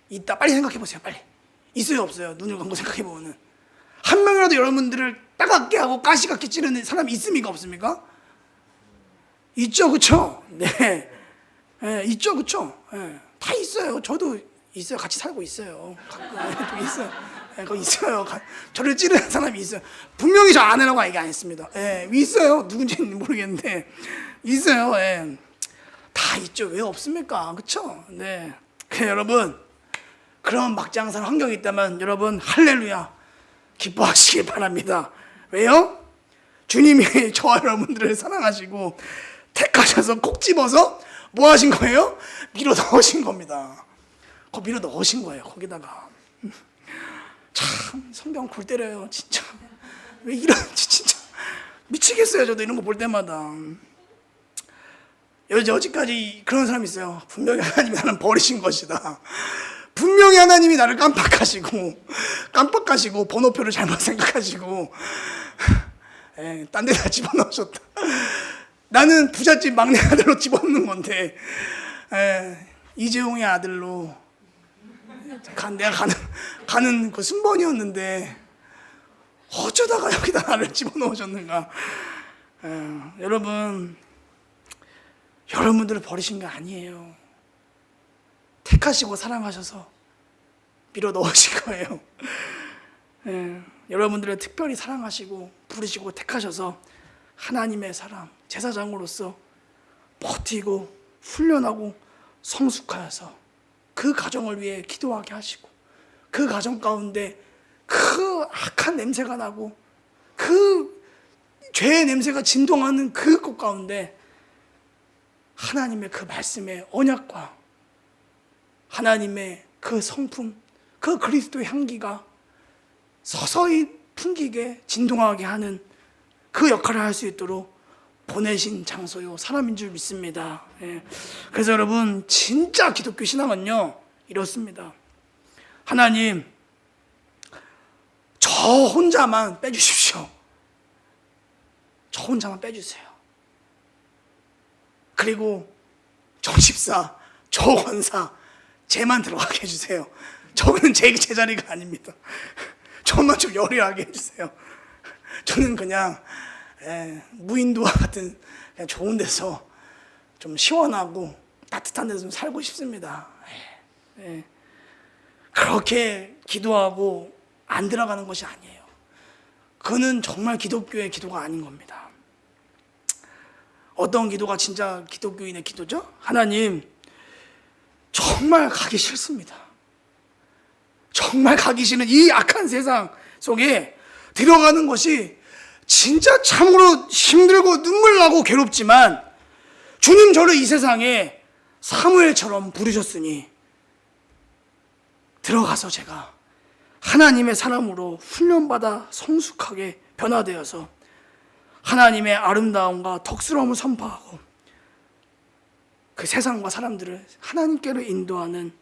있다. 빨리 생각해 보세요. 빨리. 있어요, 없어요? 눈을 감고 생각해 보면은 한 명이라도 여러분들을 따갑게 하고 가시같게 찌르는 사람이 있습니까, 없습니까? 있죠, 그렇죠? 네, 있죠, 그렇죠? 다 있어요. 저도 있어요. 같이 살고 있어요. 가끔 있어요. 거기 있어요. 저를 찌르는 사람이 있어요. 분명히 저 아내라고 얘기 안 했습니다. 있어요. 누군지는 모르겠는데 있어요. 다 있죠. 왜 없습니까? 그렇죠? 네. 여러분 그런 막장산 환경이 있다면 여러분 할렐루야 기뻐하시길 바랍니다. 왜요? 주님이 저와 여러분들을 사랑하시고 택하셔서 콕 집어서 뭐 하신 거예요? 밀어 넣으신 겁니다. 밀어 넣으신 거예요. 거기다가 참 성경 골 때려요. 진짜 왜 이런지 진짜 미치겠어요. 저도 이런 거 볼 때마다. 여지까지 그런 사람이 있어요. 분명히 하나님이 나를 버리신 것이다. 분명히 하나님이 나를 깜빡하시고 번호표를 잘못 생각하시고 딴 데다 집어넣으셨다. 나는 부잣집 막내 아들로 집어넣는 건데 이재용의 아들로 내가 가는 그 순번이었는데 어쩌다가 여기다 나를 집어넣으셨는가. 여러분, 여러분들을 버리신 게 아니에요. 택하시고 사랑하셔서 밀어 넣으신 거예요. 여러분들을 특별히 사랑하시고 부르시고 택하셔서 하나님의 사람, 제사장으로서 버티고 훈련하고 성숙하여서 그 가정을 위해 기도하게 하시고, 그 가정 가운데 그 악한 냄새가 나고 그 죄의 냄새가 진동하는 그 곳 가운데 하나님의 그 말씀의 언약과 하나님의 그 성품, 그 그리스도의 향기가 서서히 풍기게 진동하게 하는 그 역할을 할 수 있도록 보내신 장소요 사람인 줄 믿습니다. 그래서 여러분, 진짜 기독교 신앙은요 이렇습니다. 하나님, 저 혼자만 빼주십시오. 저 혼자만 빼주세요. 그리고 저 집사, 저 권사, 쟤만 들어가게 해주세요. 저는 제 자리가 아닙니다. 저만 좀 열일하게 해주세요. 저는 그냥 무인도와 같은 그냥 좋은 데서 좀 시원하고 따뜻한 데서 좀 살고 싶습니다. 그렇게 기도하고 안 들어가는 것이 아니에요. 그거는 정말 기독교의 기도가 아닌 겁니다. 어떤 기도가 진짜 기독교인의 기도죠? 하나님, 정말 가기 싫습니다. 정말 가기 싫은 이 악한 세상 속에 들어가는 것이 진짜 참으로 힘들고 눈물 나고 괴롭지만, 주님 저를 이 세상에 사무엘처럼 부르셨으니 들어가서 제가 하나님의 사람으로 훈련받아 성숙하게 변화되어서 하나님의 아름다움과 덕스러움을 선포하고 그 세상과 사람들을 하나님께로 인도하는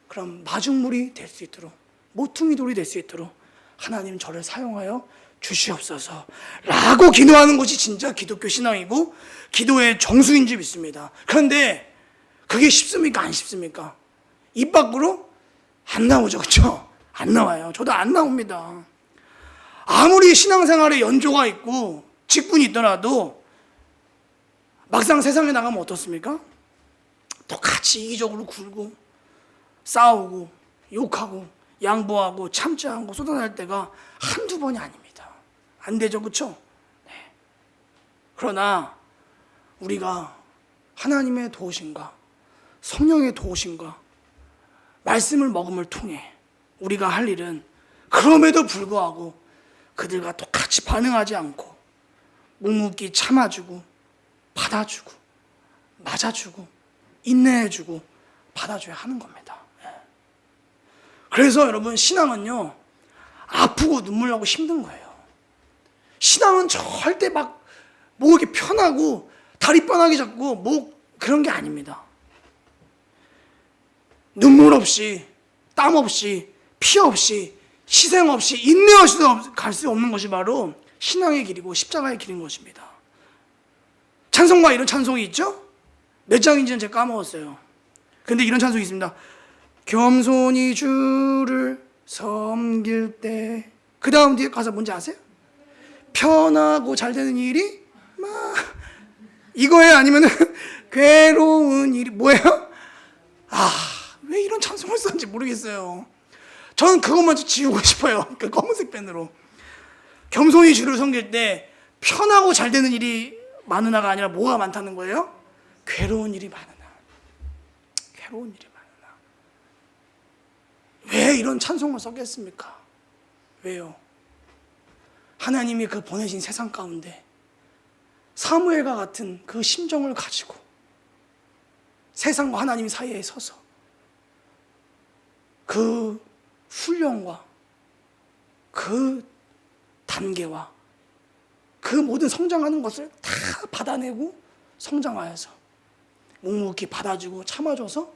그런 마중물이 될 수 있도록, 모퉁이 돌이 될 수 있도록 하나님 저를 사용하여 주시옵소서 라고 기도하는 것이 진짜 기독교 신앙이고 기도의 정수인 줄 믿습니다. 그런데 그게 쉽습니까? 안 쉽습니까? 입 밖으로 안 나오죠. 그렇죠? 안 나와요. 저도 안 나옵니다. 아무리 신앙생활에 연조가 있고 직분이 있더라도 막상 세상에 나가면 어떻습니까? 똑같이 이기적으로 굴고 싸우고 욕하고 양보하고 참지 않고 쏟아낼 때가 한두 번이 아닙니다. 안 되죠. 그렇죠? 네. 그러나 우리가 하나님의 도우심과 성령의 도우심과 말씀을 먹음을 통해 우리가 할 일은 그럼에도 불구하고 그들과 똑같이 반응하지 않고 묵묵히 참아주고 받아주고 맞아주고 인내해주고 받아줘야 하는 겁니다. 그래서 여러분, 신앙은요 아프고 눈물 나고 힘든 거예요. 신앙은 절대 뭐 이렇게 편하고 다리 뻔하게 잡고 뭐 그런 게 아닙니다. 눈물 없이 땀 없이 피 없이 희생 없이 인내 없이 갈 수 없는 것이 바로 신앙의 길이고 십자가의 길인 것입니다. 찬송가 이런 찬송이 있죠? 몇 장인지는 제가 까먹었어요. 근데 이런 찬송이 있습니다. 겸손히 주를 섬길 때, 그 다음 뒤에 가사 뭔지 아세요? 편하고 잘 되는 일이 막 이거예요? 아니면은 괴로운 일이 뭐예요? 왜 이런 찬송을 썼는지 모르겠어요. 저는 그것만 지우고 싶어요. 그 검은색 펜으로. 겸손히 주를 섬길 때 편하고 잘 되는 일이 많으나가 아니라 뭐가 많다는 거예요? 괴로운 일이 많으나. 괴로운 일이 많으나. 왜 이런 찬송을 썼겠습니까? 왜요? 하나님이 그 보내신 세상 가운데 사무엘과 같은 그 심정을 가지고 세상과 하나님 사이에 서서 그 훈련과 그 단계와 그 모든 성장하는 것을 다 받아내고 성장하여서 묵묵히 받아주고 참아줘서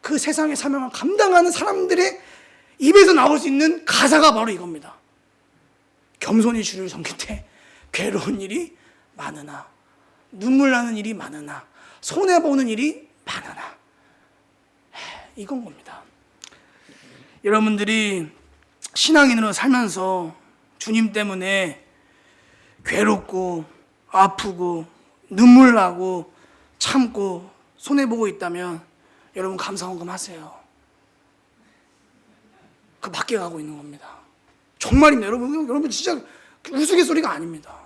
그 세상의 사명을 감당하는 사람들의 입에서 나올 수 있는 가사가 바로 이겁니다. 겸손히 주를 섬길 때 괴로운 일이 많으나 눈물 나는 일이 많으나 손해보는 일이 많으나 이건 겁니다. 여러분들이 신앙인으로 살면서 주님 때문에 괴롭고 아프고 눈물 나고 참고 손해보고 있다면 여러분 감사헌금 하세요. 그 밖에 가고 있는 겁니다. 정말입니다. 여러분 진짜 우스갯소리가 아닙니다.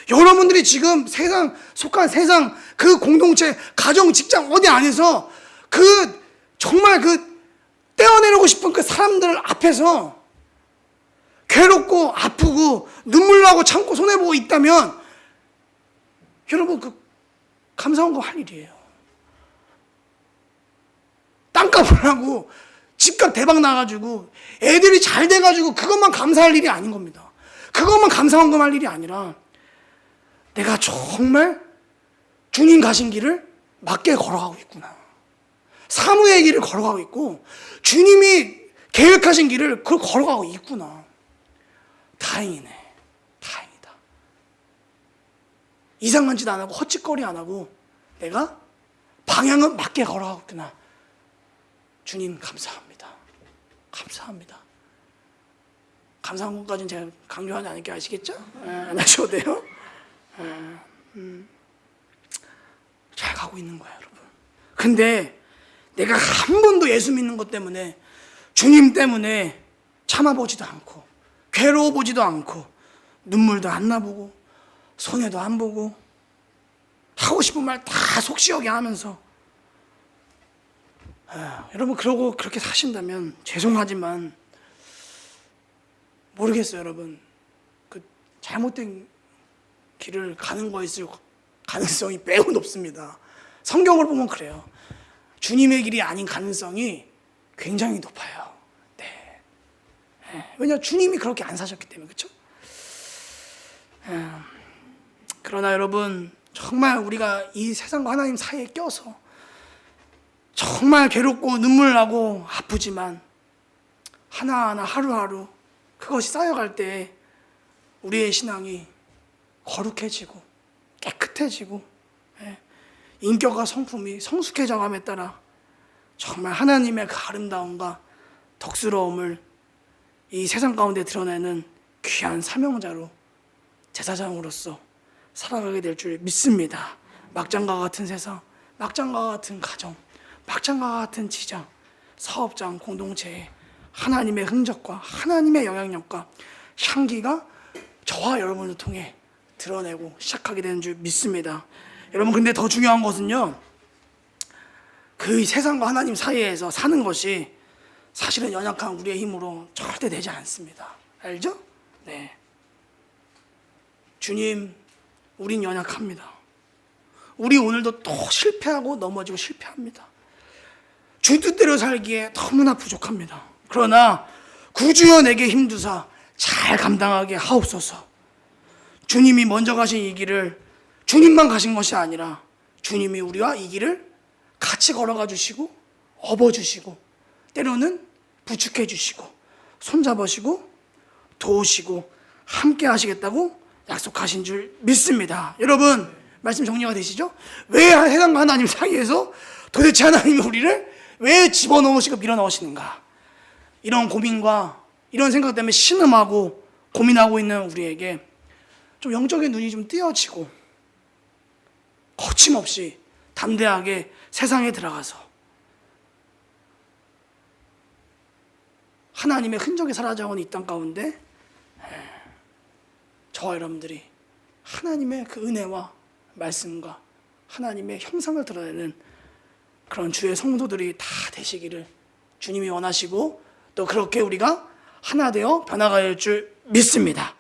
여러분들이 지금 속한 세상 그 공동체, 가정, 직장 어디 안에서 정말 떼어내려고 싶은 그 사람들 앞에서 괴롭고 아프고 눈물 나고 참고 손해보고 있다면 여러분 감사헌금 할 일이에요. 땅값을 하고 집값 대박 나가지고 애들이 잘 돼가지고 그것만 감사할 일이 아닌 겁니다. 그것만 감사헌금 할 일이 아니라 내가 정말 주님 가신 길을 맞게 걸어가고 있구나. 사무의 길을 걸어가고 있고 주님이 계획하신 길을 그걸 걸어가고 있구나. 다행이네. 다행이다. 이상한 짓 안 하고 헛짓거리 안 하고 내가 방향은 맞게 걸어가고 있구나. 주님 감사합니다. 감사합니다. 감사한 것까지는 제가 강조하지 않을게 아시겠죠? 안 하셔도 돼요. 잘 가고 있는 거야, 여러분. 근데 내가 한 번도 예수 믿는 것 때문에 주님 때문에 참아보지도 않고 괴로워보지도 않고 눈물도 안 나보고 손해도 안 보고 하고 싶은 말 다 속 시원하게 하면서 여러분 그러고 그렇게 사신다면 죄송하지만 모르겠어요, 여러분. 잘못된 길을 가는 거에 있을 가능성이 매우 높습니다. 성경을 보면 그래요. 주님의 길이 아닌 가능성이 굉장히 높아요. 네. 왜냐 주님이 그렇게 안 사셨기 때문에. 그렇죠? 그러나 여러분 정말 우리가 이 세상과 하나님 사이에 껴서 정말 괴롭고 눈물 나고 아프지만 하나하나 하루하루 그것이 쌓여갈 때 우리의 신앙이 거룩해지고 깨끗해지고 인격과 성품이 성숙해져감에 따라 정말 하나님의 그 아름다움과 덕스러움을 이 세상 가운데 드러내는 귀한 사명자로 제사장으로서 살아가게 될 줄 믿습니다. 막장과 같은 세상, 막장과 같은 가정, 막장과 같은 직장, 사업장, 공동체에 하나님의 흔적과 하나님의 영향력과 향기가 저와 여러분을 통해 드러내고 시작하게 되는 줄 믿습니다. 여러분 근데 더 중요한 것은요, 그 세상과 하나님 사이에서 사는 것이 사실은 연약한 우리의 힘으로 절대 되지 않습니다. 알죠? 네. 주님, 우린 연약합니다. 우리 오늘도 또 실패하고 넘어지고 실패합니다. 주 뜻대로 살기에 너무나 부족합니다. 그러나 구주여 내게 힘주사 잘 감당하게 하옵소서. 주님이 먼저 가신 이 길을 주님만 가신 것이 아니라 주님이 우리와 이 길을 같이 걸어가 주시고 업어주시고 때로는 부축해 주시고 손잡으시고 도우시고 함께 하시겠다고 약속하신 줄 믿습니다. 여러분 말씀 정리가 되시죠? 왜 세상과 하나님 사이에서 도대체 하나님이 우리를 왜 집어넣으시고 밀어넣으시는가? 이런 고민과 이런 생각 때문에 신음하고 고민하고 있는 우리에게 좀 영적인 눈이 좀 띄어지고 거침없이 담대하게 세상에 들어가서 하나님의 흔적이 사라져가는 이 땅 가운데 저와 여러분들이 하나님의 그 은혜와 말씀과 하나님의 형상을 드러내는 그런 주의 성도들이 다 되시기를 주님이 원하시고 또 그렇게 우리가 하나 되어 변화가 될 줄 믿습니다.